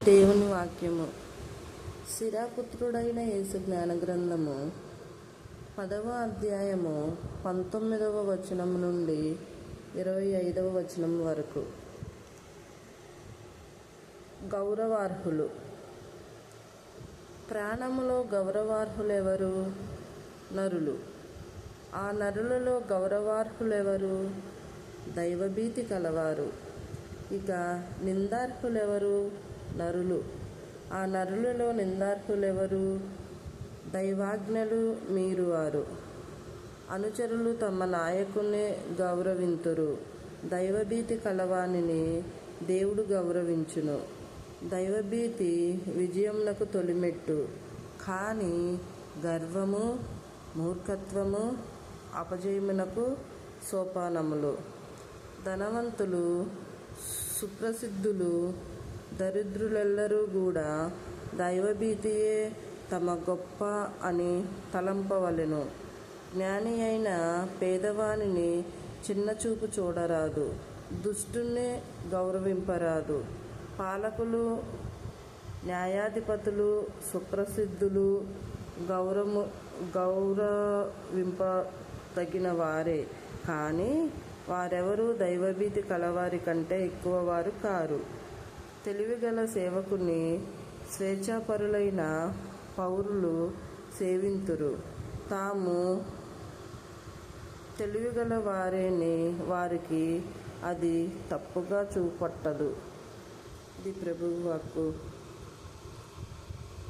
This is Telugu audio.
దేవుని వాక్యము శిరాపుత్రుడైన యేసు జ్ఞాన గ్రంథము 10వ అధ్యాయము 19వ వచనం నుండి 25వ వచనం వరకు. గౌరవార్హులు. ప్రాణములో గౌరవార్హులెవరు? నరులు. ఆ నరులలో గౌరవార్హులెవరు? దైవభీతి కలవారు. ఇక నిందార్హులెవరు? నరులు. ఆ నరులలో నిందార్హులెవరు? దైవాజ్ఞలు మీరువారు. అనుచరులు తమ నాయకుని గౌరవింతురు. దైవభీతి కలవానిని దేవుడు గౌరవించును. దైవభీతి విజయమునకు తొలిమెట్టు. కానీ గర్వము, మూర్ఖత్వము అపజయమునకు సోపానములు. ధనవంతులు, సుప్రసిద్ధులు, దరిద్రులెల్లరూ కూడా దైవభీతియే తమ గొప్ప అని తలంపవలెను. జ్ఞాని అయిన పేదవానిని చిన్నచూపు చూడరాదు. దుష్టుణ్ణి గౌరవింపరాదు. పాలకులు, న్యాయాధిపతులు, సుప్రసిద్ధులు గౌరవింపదగిన వారే, కానీ వారెవరూ దైవభీతి కలవారి కంటే ఎక్కువ వారు కారు. తెలివిగల సేవకుని స్వేచ్ఛాపరులైన పౌరులు సేవింతురు. తాము తెలివిగల వారేని వారికి అది తప్పుగా చూపట్టదు. ఇది ప్రభువు వాక్కు.